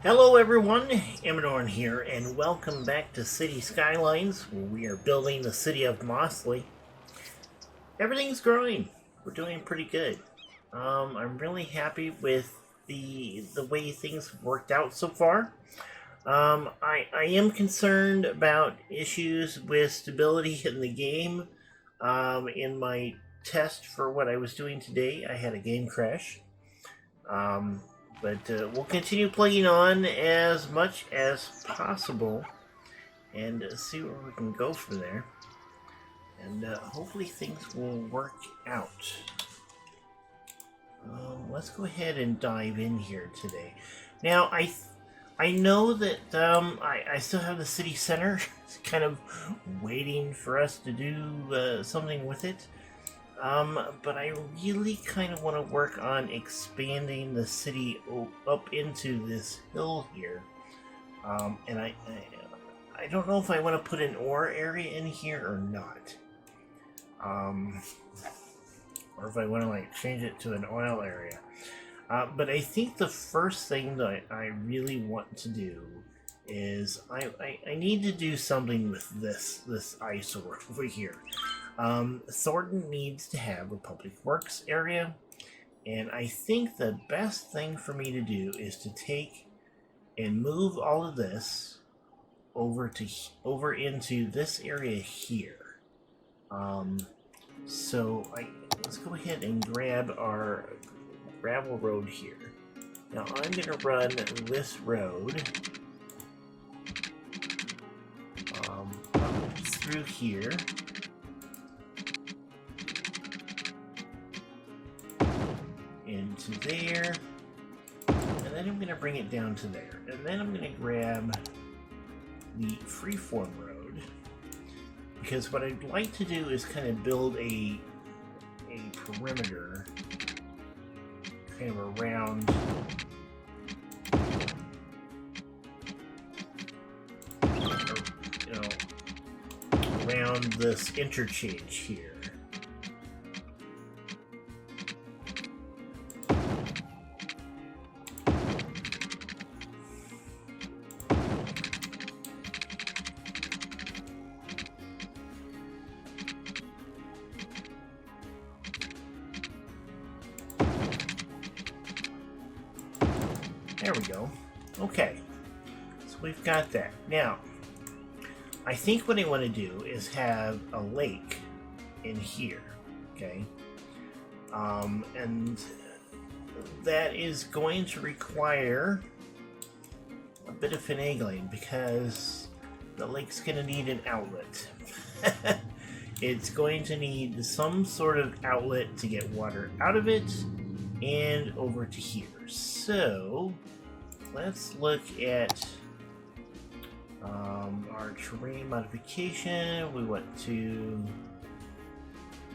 Hello everyone, Amradorn here, and welcome back to City Skylines, where we are building the city of Mossley. Everything's growing. We're doing pretty good. I'm really happy with the way things worked out so far. I am concerned about issues with stability in the game. In my test for what I was doing today, I had a game crash. But we'll continue playing on as much as possible and see where we can go from there. And hopefully things will work out. Let's go ahead and dive in here today. Now, I know that I still have the city center. It's kind of waiting for us to do something with it. But I really kind of want to work on expanding the city up into this hill here. And I don't know if I want to put an ore area in here or not. Or if I want to like change it to an oil area. But I think the first thing that I really want to do is I need to do something with this eyesore over here. Thornton needs to have a public works area, and I think the best thing for me to do is to take and move all of this over into this area here. So let's go ahead and grab our gravel road here. Now I'm gonna run this road up through here. Into there, and then I'm going to bring it down to there, and then I'm going to grab the freeform road, because what I'd like to do is kind of build a perimeter kind of around around this interchange here. There we go. Okay, so we've got that. Now, I think what I want to do is have a lake in here, okay? And that is going to require a bit of finagling because the lake's going to need an outlet. It's going to need some sort of outlet to get water out of it and over to here. So let's look at our terrain modification. We went to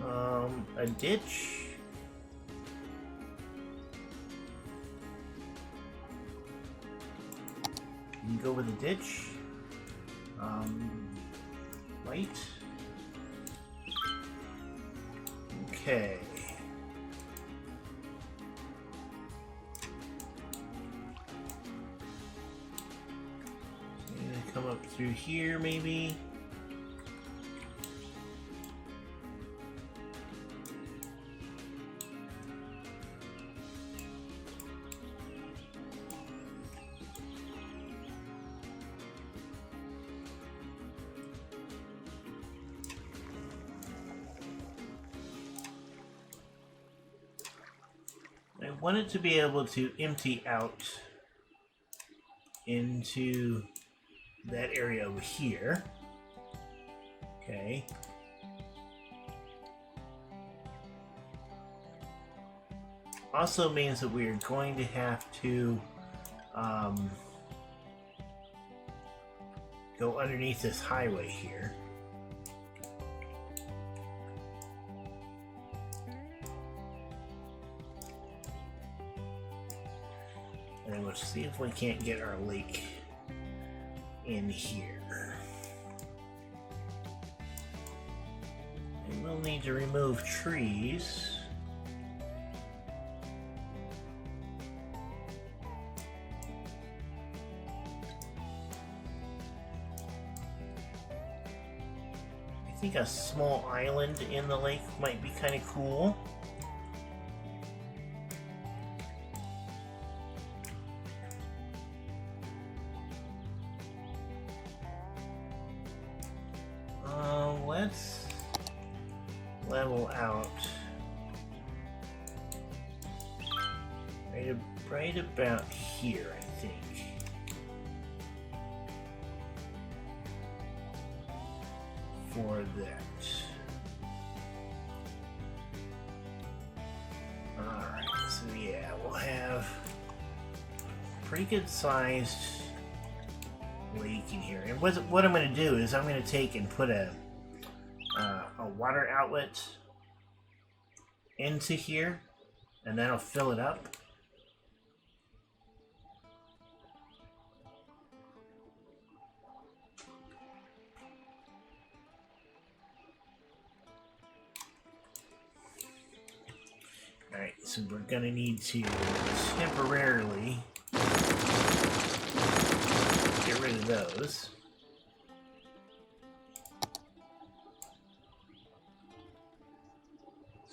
a ditch. You can go with a ditch. Right. Okay. Come up through here, maybe. I wanted to be able to empty out into that area over here. Okay. Also means that we are going to have to go underneath this highway here. And we'll see if we can't get our lake in here. And we'll need to remove trees. think a small island in the lake might be kind of cool. Let's level out right about here, I think. For that. Alright, so yeah, we'll have pretty good sized lake in here. And what I'm going to do is I'm going to take and put a water outlet into here, and that'll fill it up. Alright, so we're going to need to temporarily get rid of those.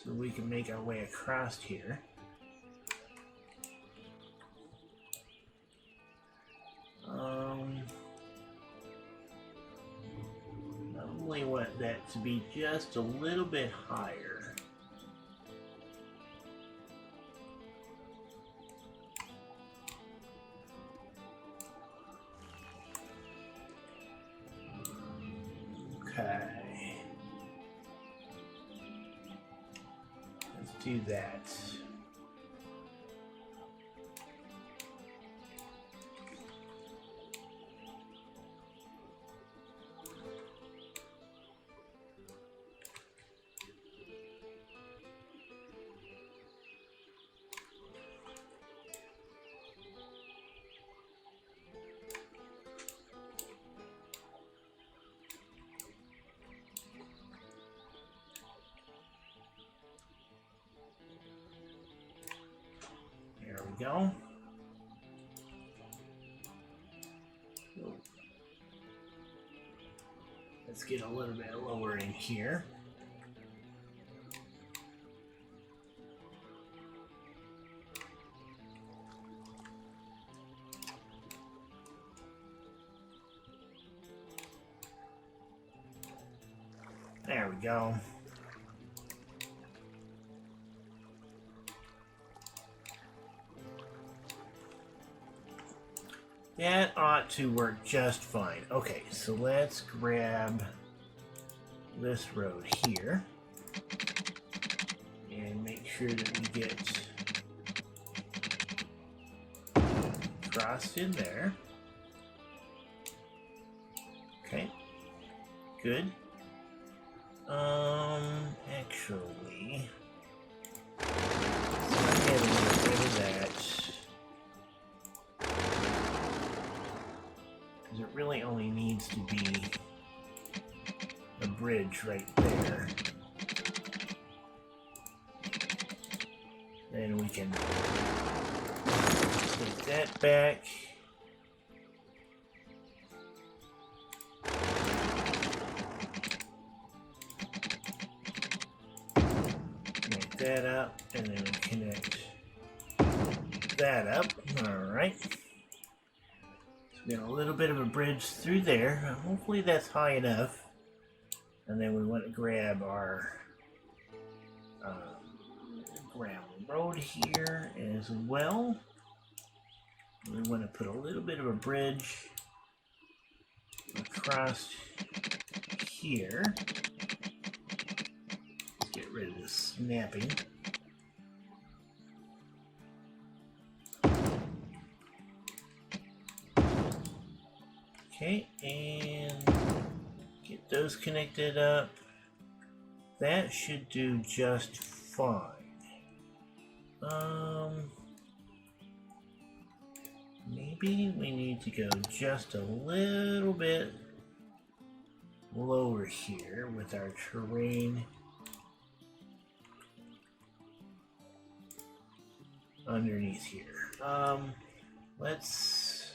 So we can make our way across here. Probably want that to be just a little bit higher. Okay. Let's do that. There we go. Let's get a little bit lower in here. There we go. That ought to work just fine. Okay, so let's grab this road here and make sure that we get crossed in there. Okay, good. Actually, let's go ahead and get rid of that. Because it really only needs to be a bridge right there. Then we can take that back. Connect that up, and then we connect that up. Alright. We got a little bit of a bridge through there. Hopefully that's high enough. And then we want to grab our gravel road here as well. We want to put a little bit of a bridge across here. Let's get rid of this snapping. Okay, and get those connected up. That should do just fine. Maybe we need to go just a little bit lower here with our terrain underneath here. Let's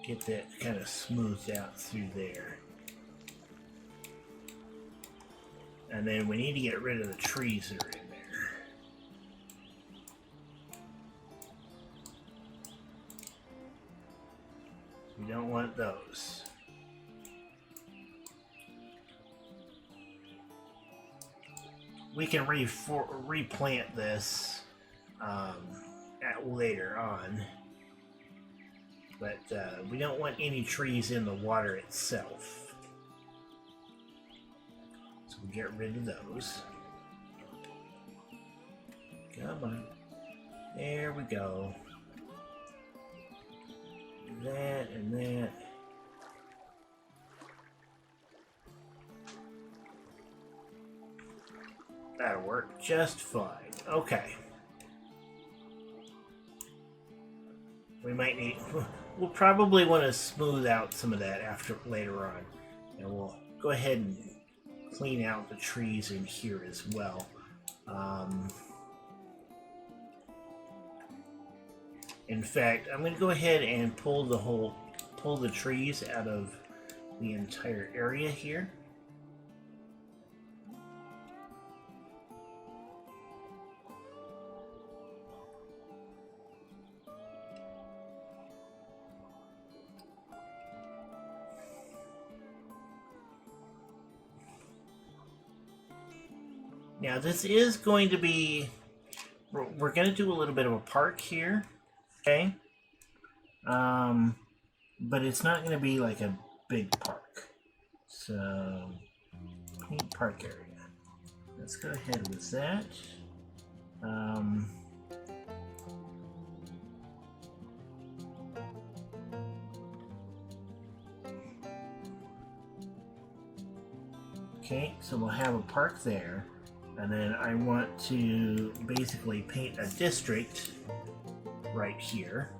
Get that kind of smoothed out through there. And then we need to get rid of the trees that are in there. We don't want those. We can replant this later on. But we don't want any trees in the water itself. So we'll get rid of those. Come on. There we go. That and that. That'll work just fine. Okay. We might need... We'll probably want to smooth out some of that later on. And we'll go ahead and clean out the trees in here as well. In fact, I'm going to go ahead and pull the trees out of the entire area here. Now this is going to be, we're going to do a little bit of a park here, okay? But it's not going to be like a big park. So, paint park area. Let's go ahead with that. Okay, so we'll have a park there. And then I want to basically paint a district right here.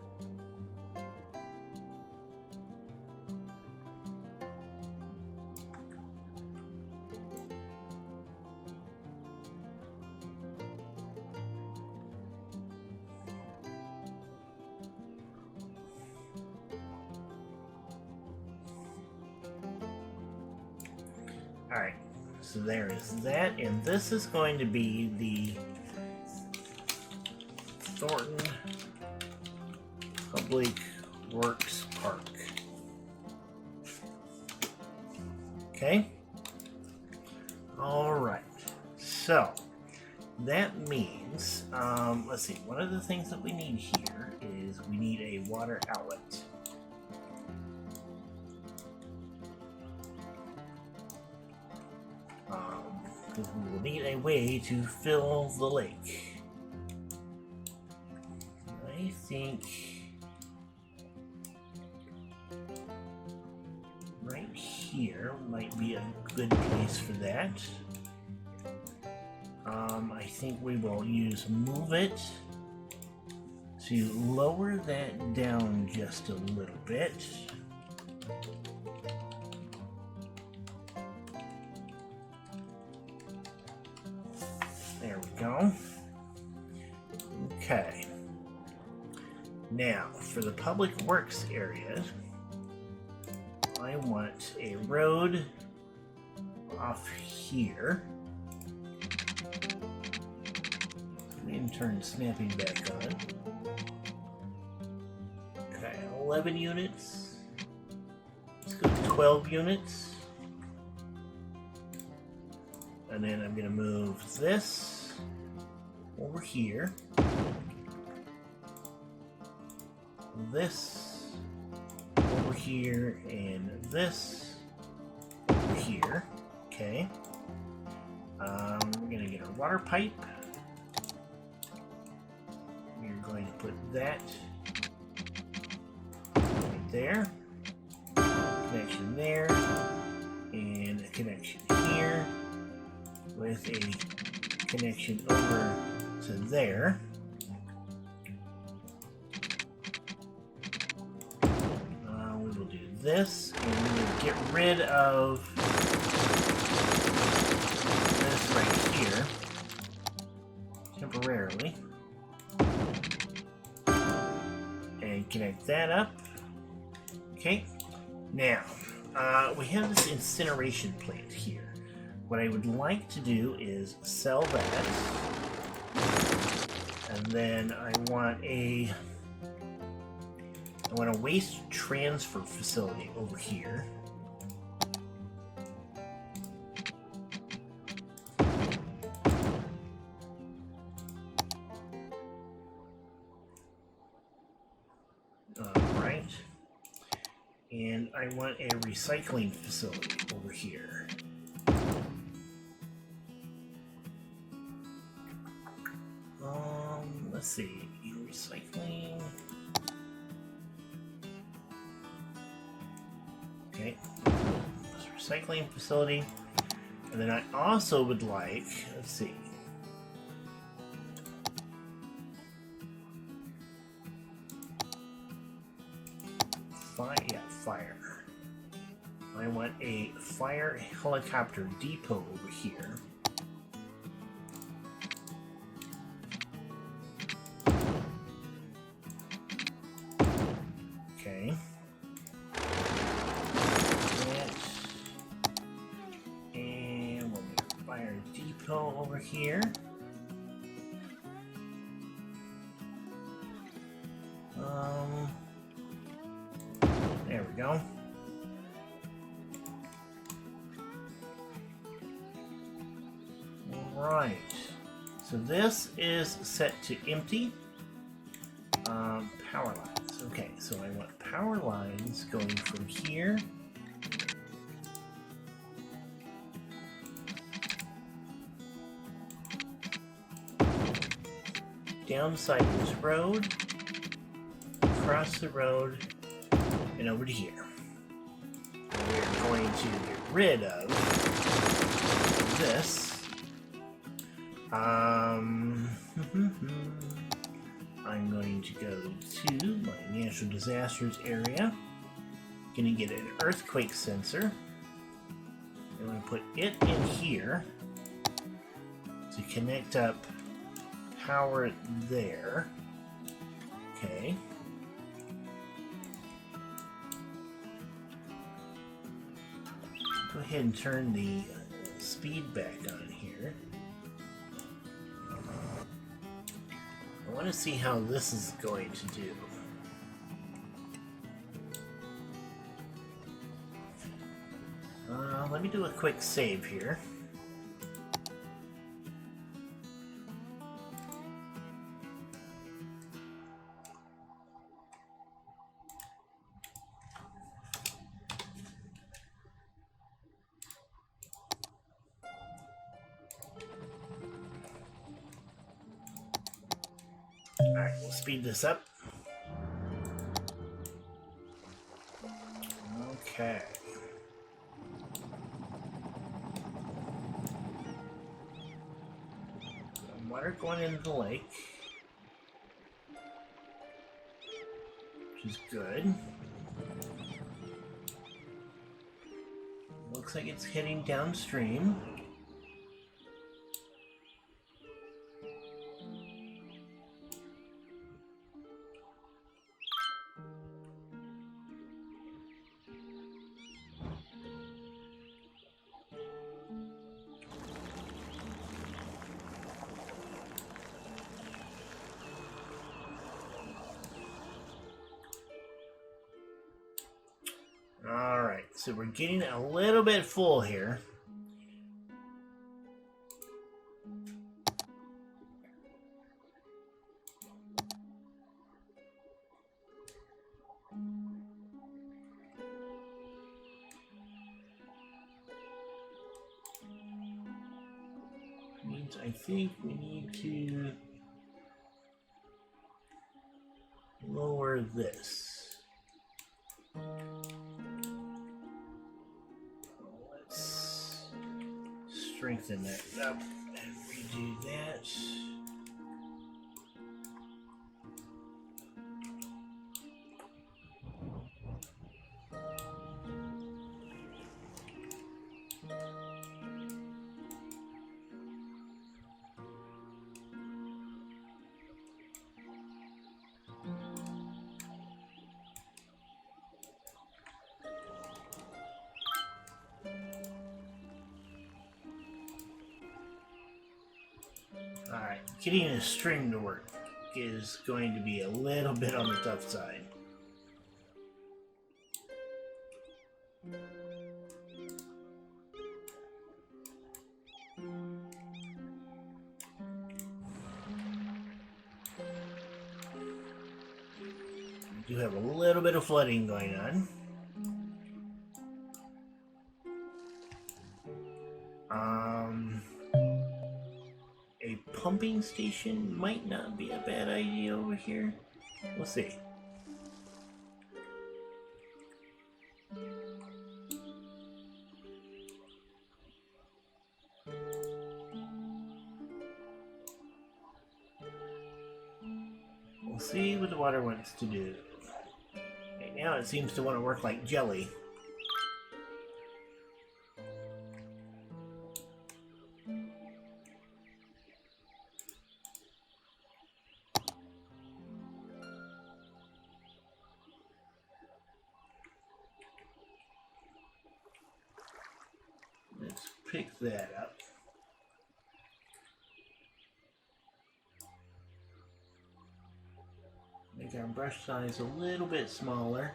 All right. So there is that, and this is going to be the Thornton Public Works Park. Okay? Alright. So, that means, let's see, one of the things that we need here is we need a water outlet. Because we will need a way to fill the lake. I think right here might be a good place for that. I think we will use move it to lower that down just a little bit. There we go. Okay. Now, for the public works area, I want a road off here. And turn snapping back on. Okay, 11 units. Let's go to 12 units. And then I'm going to move this over here. This over here, and this over here. Okay. We're going to get our water pipe. We're going to put that right there. Connection there. And a connection here. With a connection over to there. We will do this, and we will get rid of this right here temporarily, and connect that up. Okay, now we have this incineration plant here. What I would like to do is sell that, and then I want a waste transfer facility over here. Alright. And I want a recycling facility over here. Let's see. Recycling. Okay. Recycling facility. And then I also would like, let's see. Fire. I want a fire helicopter depot over here. Okay. And we'll make a fire depot over here. There we go. Alright. So this is set to empty. Power lines. Okay, so I want power lines going from here down the side of this road, across the road, and over to here. And we're going to get rid of this. I'm going to go to my natural disasters area. Going to get an earthquake sensor. I'm going to put it in here to connect up power there. Okay. Go ahead and turn the speed back on here. I want to see how this is going to do. Let me do a quick save here. Alright, we'll speed this up. Okay. Some water going into the lake, which is good. Looks like it's heading downstream. Alright, so we're getting a little bit full here. Means I think we need to lower this. Let's strengthen that up and redo that. getting a string to work is going to be a little bit on the tough side. We do have a little bit of flooding going on. A pumping station might not be a bad idea over here. We'll see. We'll see what the water wants to do. Right now it seems to want to work like jelly. Let's pick that up. Make our brush size a little bit smaller.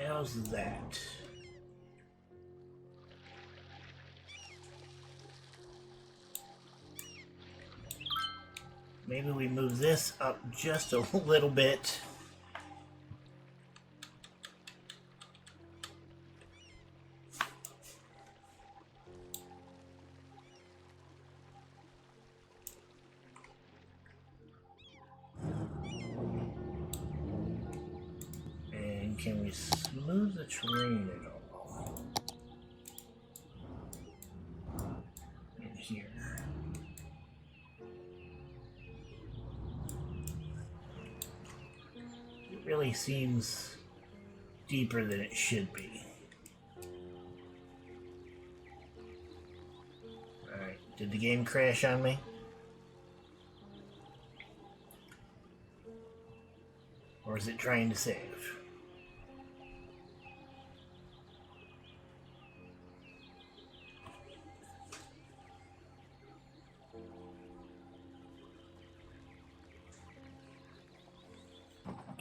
How's that? Maybe we move this up just a little bit. And can we smooth the terrain at all? In here. It really seems deeper than it should be. Alright, did the game crash on me? Or is it trying to save?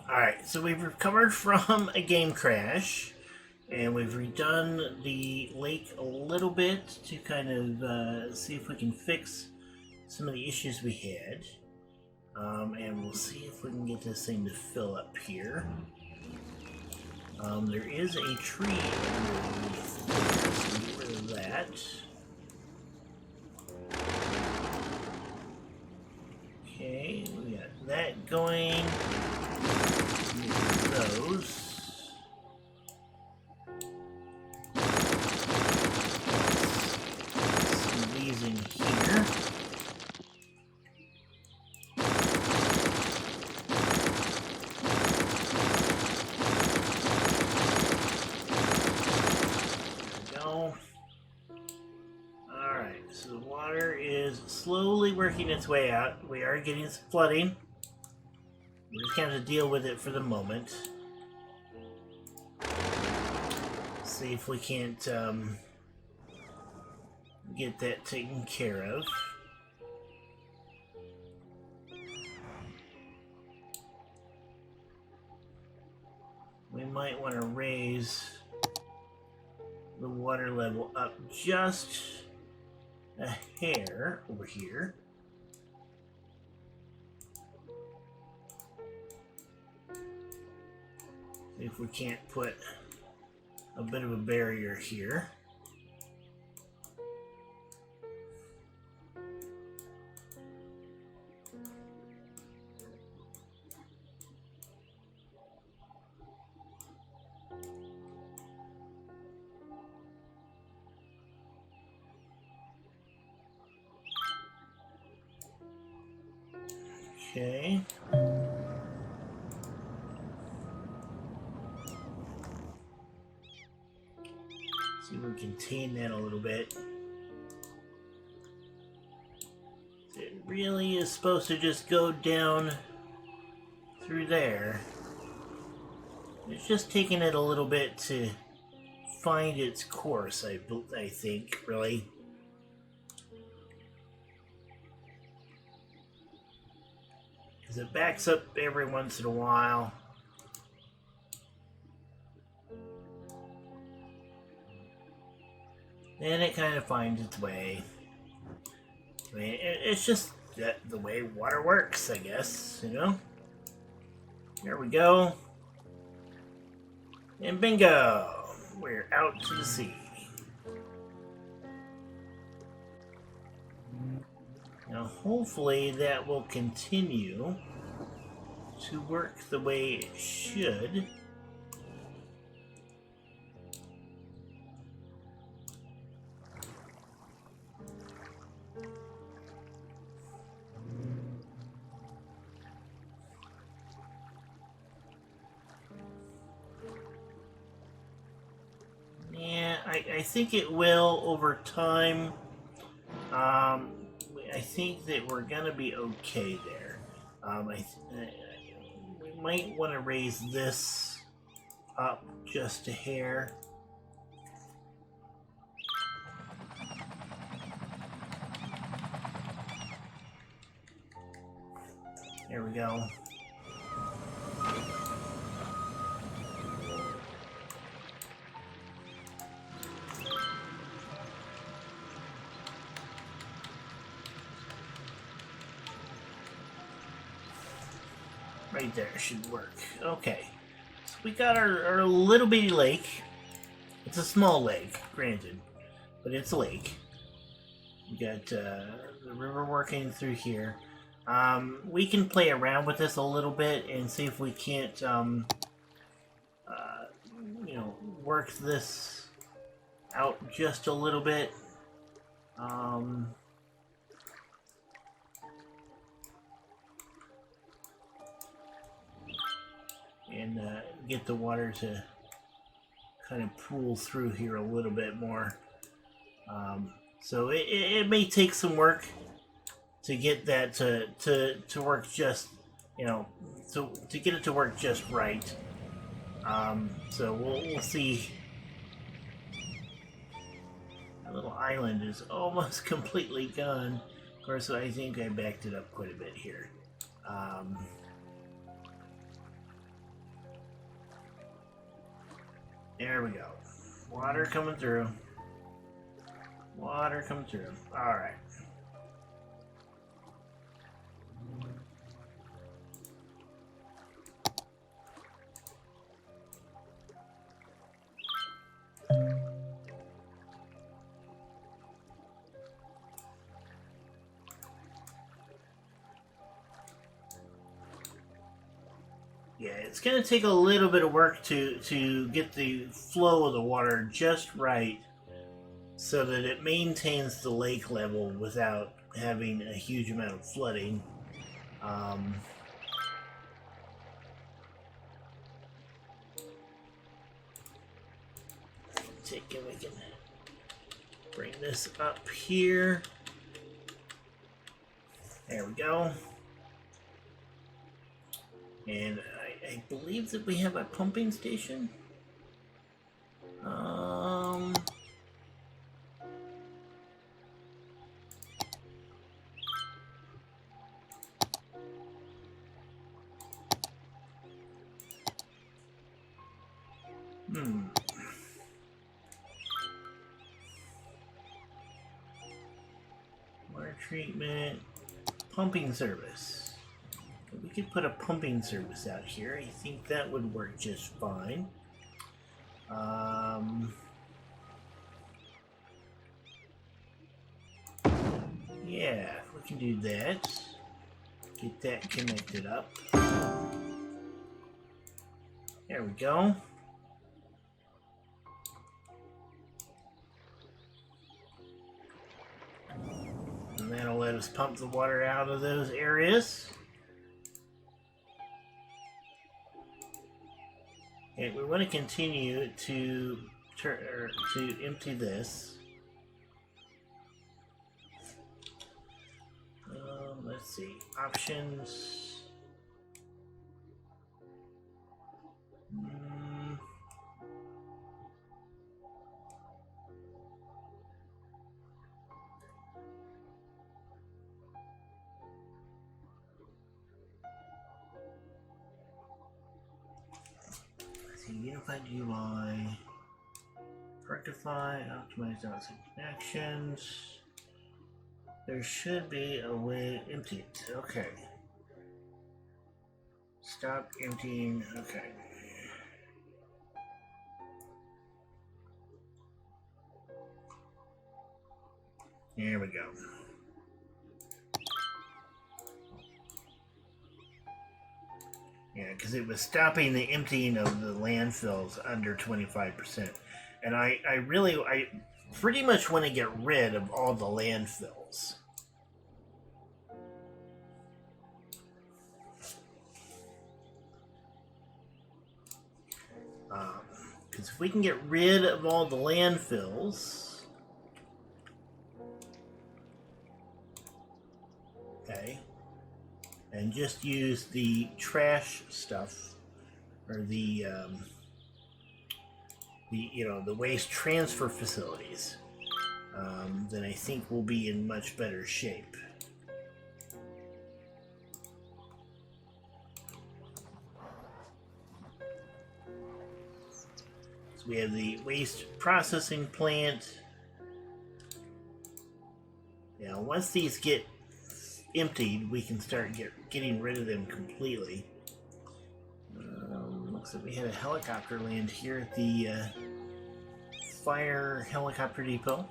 Alright, so we've recovered from a game crash, and we've redone the lake a little bit to kind of see if we can fix some of the issues we had. And we'll see if we can get this thing to fill up here. There is a tree underneath there, so get rid of that. Okay, we got that going. Those. Some of these in here. Slowly working its way out. We are getting some flooding. We're just going to deal with it for the moment. See if we can't get that taken care of. might want to raise the water level up just a hair over here. See if we can't put a bit of a barrier here. Okay. See if we can tame that a little bit. It really is supposed to just go down through there. It's just taking it a little bit to find its course, I think, really. Because it backs up every once in a while. And it kind of finds its way. I mean, it's just the way water works, I guess, you know? There we go. And bingo! We're out to the sea. Now, hopefully that will continue to work the way it should. Yeah, I think it will over time. I think that we're gonna be okay there. We might want to raise this up just a hair. There we go. Right there should work. Okay. So we got our little bitty lake. It's a small lake, granted, but it's a lake. We got the river working through here. We can play around with this a little bit and see if we can't, you know, work this out just a little bit. And get the water to kind of pool through here a little bit more. So it may take some work to get that to work just, you know, to get it to work just right. So we'll see. Our little island is almost completely gone. Of course, I think I backed it up quite a bit here. There we go. Water coming through. Water coming through. Alright. Yeah, it's going to take a little bit of work to get the flow of the water just right so that it maintains the lake level without having a huge amount of flooding. We can bring this up here. There we go. And I believe that we have a pumping station. Water treatment, pumping service. We could put a pumping service out here. I think that would work just fine. Yeah, we can do that. Get that connected up. There we go. And that'll let us pump the water out of those areas. And we want to continue to empty this. Let's see, options. Let's see, unified UI, rectify, optimize outside connections. There should be a way to empty it. Okay. Stop emptying. Okay. There we go. Yeah, because it was stopping the emptying of the landfills under 25%. And I pretty much want to get rid of all the landfills. Because if we can get rid of all the landfills, okay, and just use the trash stuff, or the waste transfer facilities, then I think we'll be in much better shape. So we have the waste processing plant. Now, once these get emptied, we can start getting rid of them completely. Looks like we had a helicopter land here at the fire helicopter depot.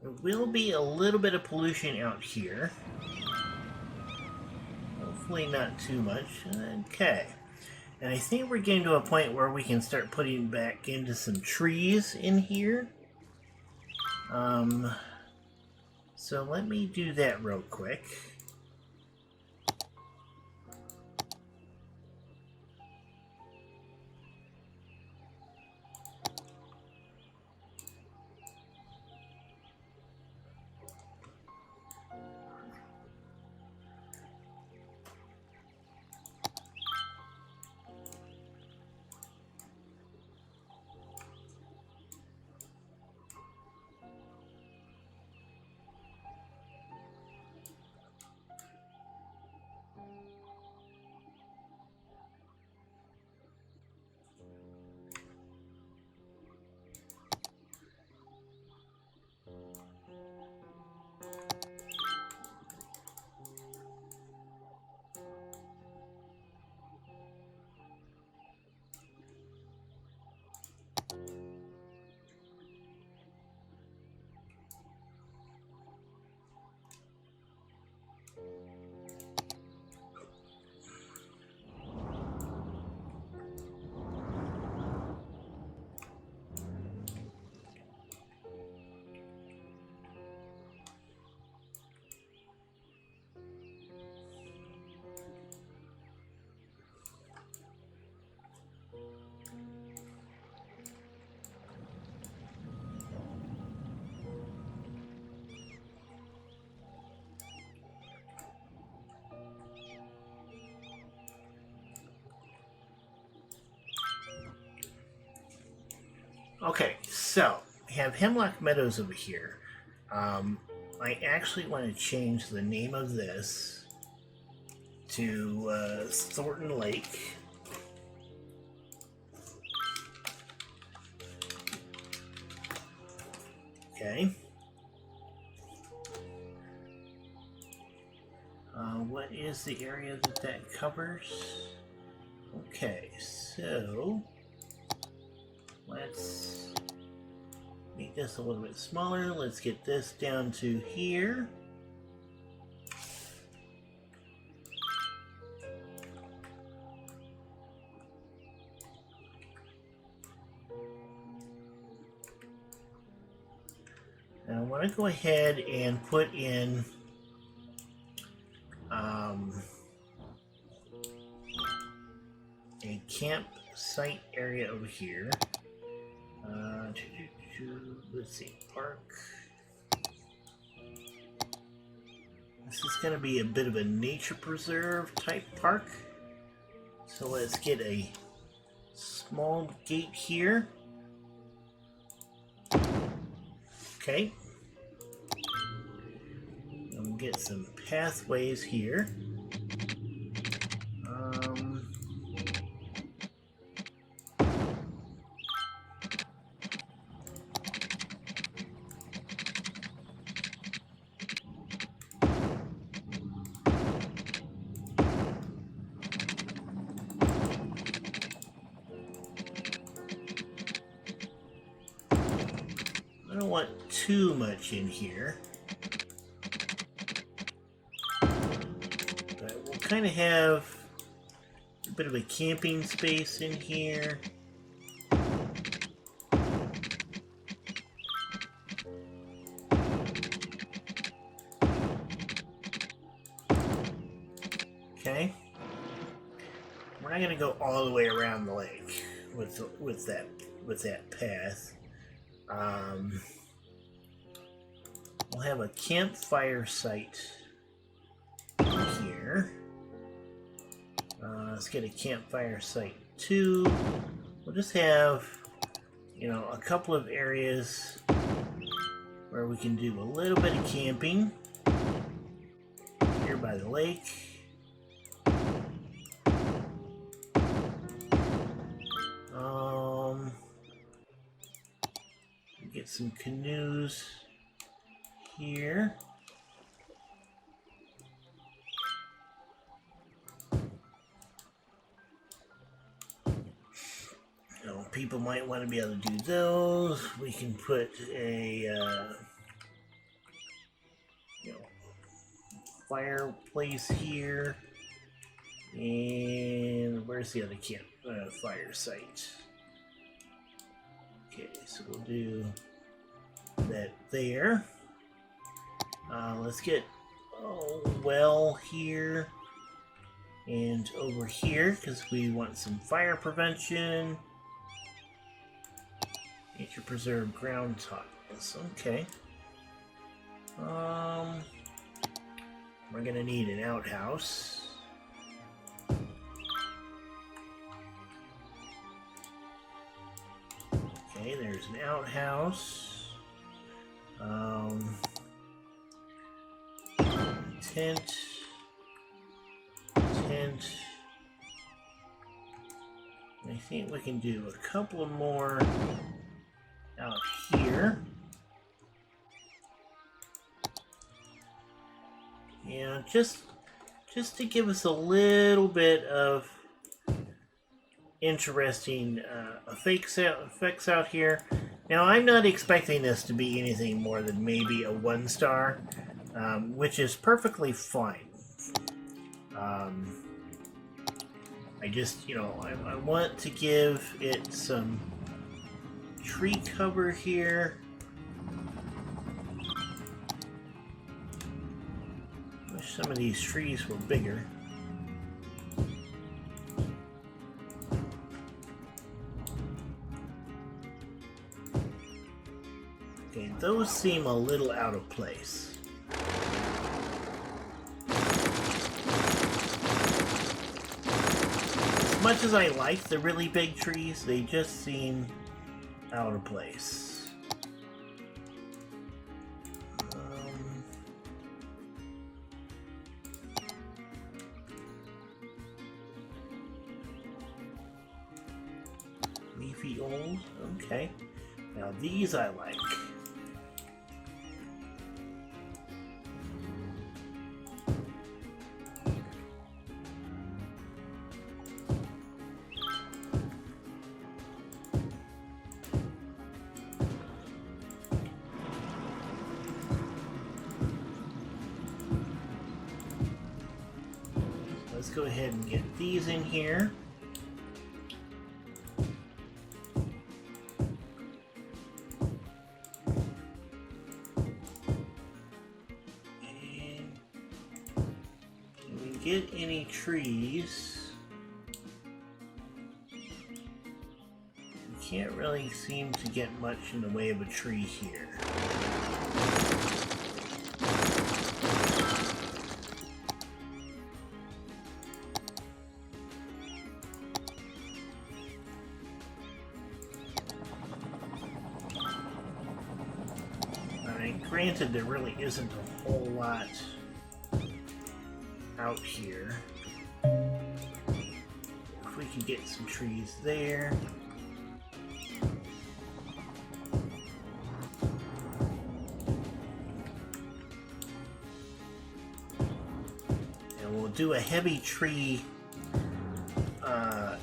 There will be a little bit of pollution out here. Hopefully not too much. Okay. And I think we're getting to a point where we can start putting back into some trees in here. So let me do that real quick. Okay, so we have Hemlock Meadows over here. I actually want to change the name of this to Thornton Lake. Okay. What is the area that covers? Okay, so let's make this a little bit smaller. Let's get this down to here. Now I want to go ahead and put in a campsite area over here. Let's see, park. This is going to be a bit of a nature preserve type park. So let's get a small gate here. Okay. And we'll get some pathways here. I don't want too much in here, but we'll kind of have a bit of a camping space in here. Okay, we're not going to go all the way around the lake with that path. We'll have a campfire site here. Let's get a campfire site 2. We'll just have, a couple of areas where we can do a little bit of camping here by the lake. Get some canoes here. People might want to be able to do those. We can put a fireplace here. And where's the other fire site? Okay, so we'll do that there. Let's get a well here and over here because we want some fire prevention. Nature preserve ground tiles. Okay. We're gonna need an outhouse. Okay, there's an outhouse. Tent. I think we can do a couple more out here. Yeah, just to give us a little bit of interesting effects out here. Now, I'm not expecting this to be anything more than maybe a 1-star, which is perfectly fine. I just, I want to give it some tree cover here. Wish some of these trees were bigger. Okay, those seem a little out of place. As much as I like the really big trees, they just seem out of place. gold. Okay. Now these I like. Let's go ahead and get these in here. And can we get any trees? We can't really seem to get much in the way of a tree here. Granted, there really isn't a whole lot out here. If we can get some trees there. And we'll do a heavy tree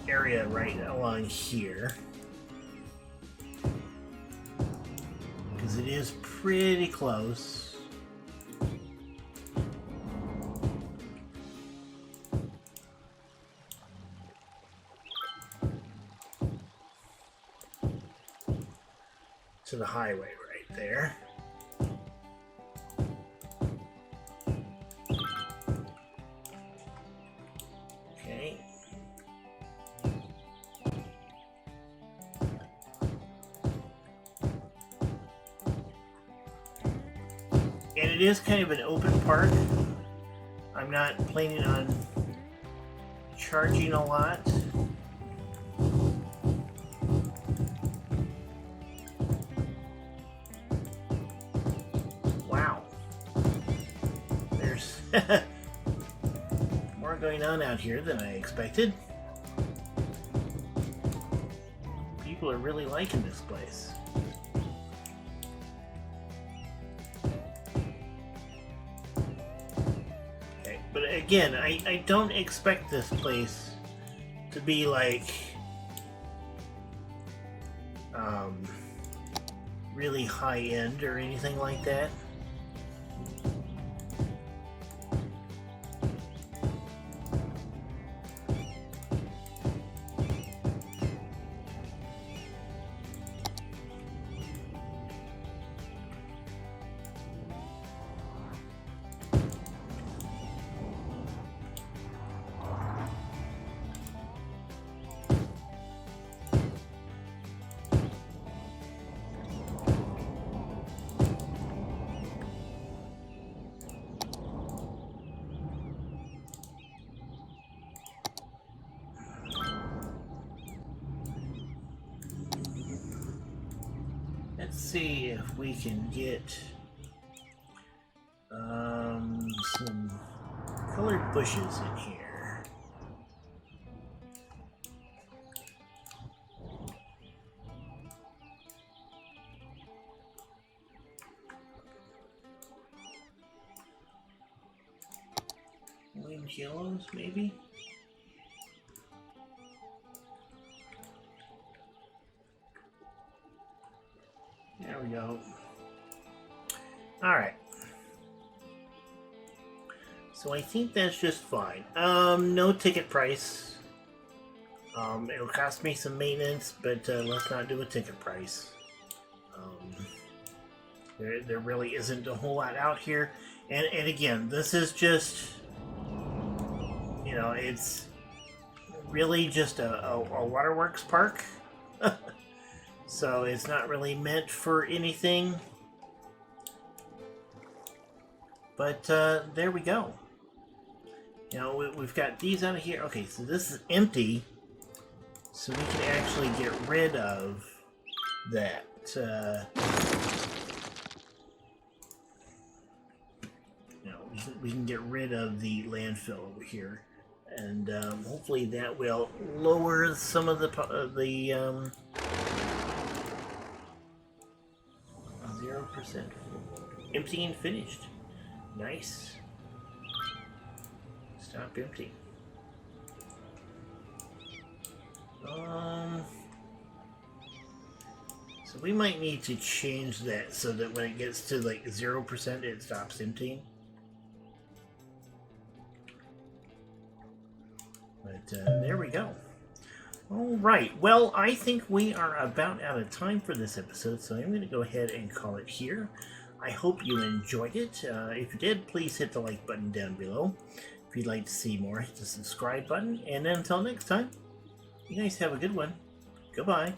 area right along here. Because it is pretty close. To the highway right there. Okay. And it is kind of an open park. I'm not planning on charging a lot. Wow. There's more going on out here than I expected. People are really liking this place. But again, I don't expect this place to be like really high end or anything like that. Let's see if we can get some colored bushes in here. Orange yellows, maybe? There we go. Alright. So I think that's just fine. No ticket price. It'll cost me some maintenance, but let's not do a ticket price. There really isn't a whole lot out here. And again, this is just, you know, it's really just a waterworks park. So it's not really meant for anything. But there we go. You know, we've got these out of here. Okay, so this is empty. So we can actually get rid of that. You know, we can get rid of the landfill over here. And hopefully that will lower some of the 0% emptying finished. Nice. Stop emptying. So we might need to change that so that when it gets to like 0%, it stops emptying. But there we go. All right. Well, I think we are about out of time for this episode, so I'm going to go ahead and call it here. I hope you enjoyed it. If you did, please hit the like button down below. If you'd like to see more, hit the subscribe button. And then until next time, you guys have a good one. Goodbye.